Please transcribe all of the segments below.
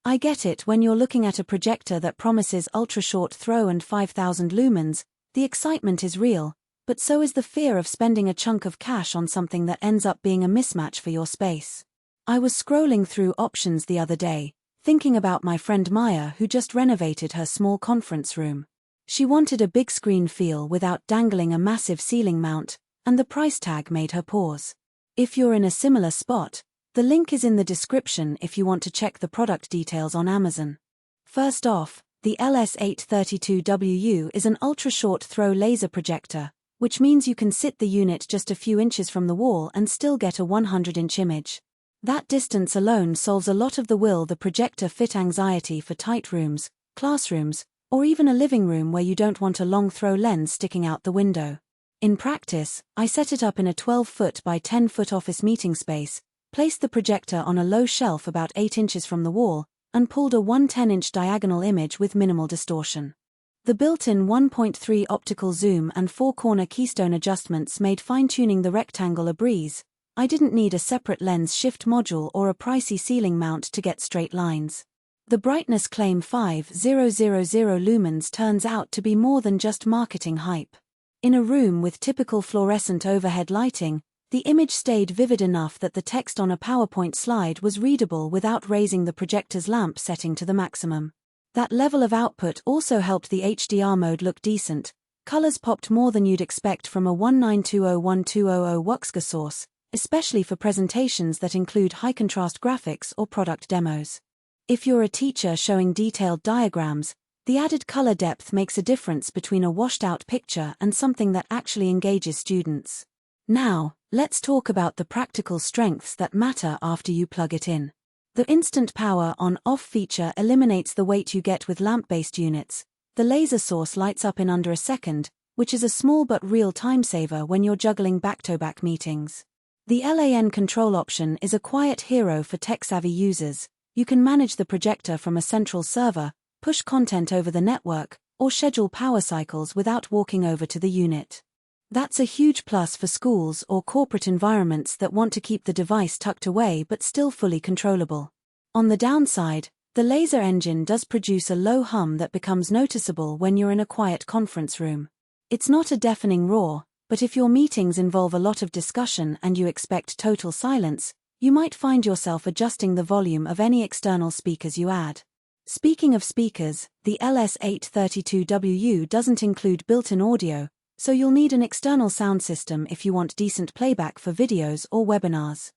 I get it. When you're looking at a projector that promises ultra-short throw and 5,000 lumens, the excitement is real, but so is the fear of spending a chunk of cash on something that ends up being a mismatch for your space. I was scrolling through options the other day, thinking about my friend Maya who just renovated her small conference room. She wanted a big screen feel without dangling a massive ceiling mount, and the price tag made her pause. If you're in a similar spot, the link is in the description if you want to check the product details on Amazon. First off, the LS832WU is an ultra-short throw laser projector, which means you can sit the unit just a few inches from the wall and still get a 100-inch image. That distance alone solves a lot of the will the projector fit anxiety for tight rooms, classrooms, or even a living room where you don't want a long throw lens sticking out the window. In practice, I set it up in a 12-foot by 10-foot office meeting space, placed the projector on a low shelf about 8 inches from the wall, and pulled a 110-inch diagonal image with minimal distortion. The built-in 1.3 optical zoom and 4-corner Keystone adjustments made fine-tuning the rectangle a breeze. I didn't need a separate lens shift module or a pricey ceiling mount to get straight lines. The brightness claim 5000 lumens turns out to be more than just marketing hype. In a room with typical fluorescent overhead lighting, the image stayed vivid enough that the text on a PowerPoint slide was readable without raising the projector's lamp setting to the maximum. That level of output also helped the HDR mode look decent. Colors popped more than you'd expect from a 19201200 WUXGA source, especially for presentations that include high-contrast graphics or product demos. If you're a teacher showing detailed diagrams, the added color depth makes a difference between a washed-out picture and something that actually engages students. Now, let's talk about the practical strengths that matter after you plug it in. The instant power on-off feature eliminates the wait you get with lamp-based units. The laser source lights up in under a second, which is a small but real time saver when you're juggling back-to-back meetings. The LAN control option is a quiet hero for tech-savvy users. You can manage the projector from a central server, push content over the network, or schedule power cycles without walking over to the unit. That's a huge plus for schools or corporate environments that want to keep the device tucked away but still fully controllable. On the downside, the laser engine does produce a low hum that becomes noticeable when you're in a quiet conference room. It's not a deafening roar, but if your meetings involve a lot of discussion and you expect total silence, you might find yourself adjusting the volume of any external speakers you add. Speaking of speakers, the LS832WU doesn't include built-in audio, so you'll need an external sound system if you want decent playback for videos or webinars.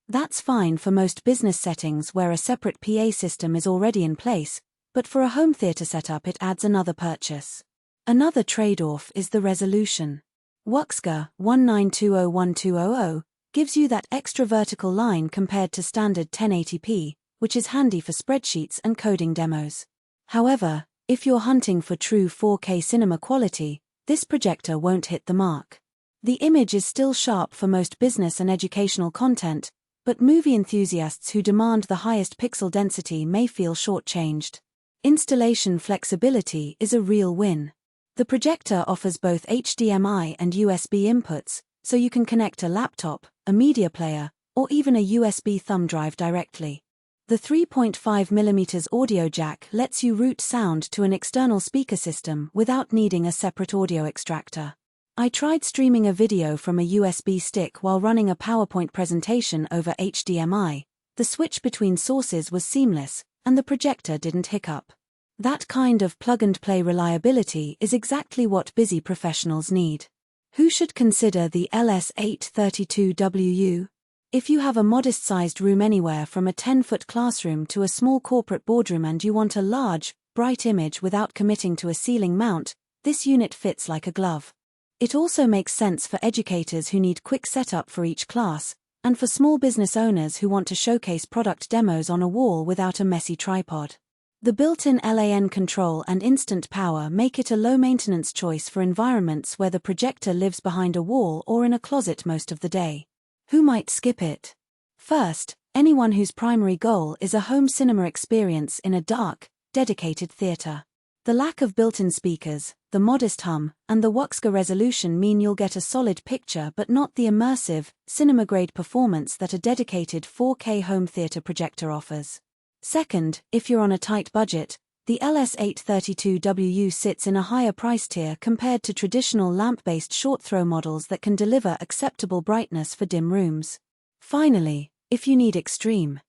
That's fine for most business settings where a separate PA system is already in place, but for a home theater setup it adds another purchase. Another trade-off is the resolution. WUXGA 19201200 gives you that extra vertical line compared to standard 1080p, which is handy for spreadsheets and coding demos. However, if you're hunting for true 4K cinema quality, this projector won't hit the mark. The image is still sharp for most business and educational content, but movie enthusiasts who demand the highest pixel density may feel shortchanged. Installation flexibility is a real win. The projector offers both HDMI and USB inputs, so you can connect a laptop, a media player, or even a USB thumb drive directly. The 3.5mm audio jack lets you route sound to an external speaker system without needing a separate audio extractor. I tried streaming a video from a USB stick while running a PowerPoint presentation over HDMI. The switch between sources was seamless, and the projector didn't hiccup. That kind of plug-and-play reliability is exactly what busy professionals need. Who should consider the LS832WU? If you have a modest-sized room anywhere from a 10-foot classroom to a small corporate boardroom and you want a large, bright image without committing to a ceiling mount, this unit fits like a glove. It also makes sense for educators who need quick setup for each class, and for small business owners who want to showcase product demos on a wall without a messy tripod. The built-in LAN control and instant power make it a low-maintenance choice for environments where the projector lives behind a wall or in a closet most of the day. Who might skip it? First, anyone whose primary goal is a home cinema experience in a dark, dedicated theater. The lack of built-in speakers, the modest hum, and the WUXGA resolution mean you'll get a solid picture but not the immersive, cinema-grade performance that a dedicated 4K home theater projector offers. Second, if you're on a tight budget, the LS832WU sits in a higher price tier compared to traditional lamp-based short-throw models that can deliver acceptable brightness for dim rooms. Finally, if you need extreme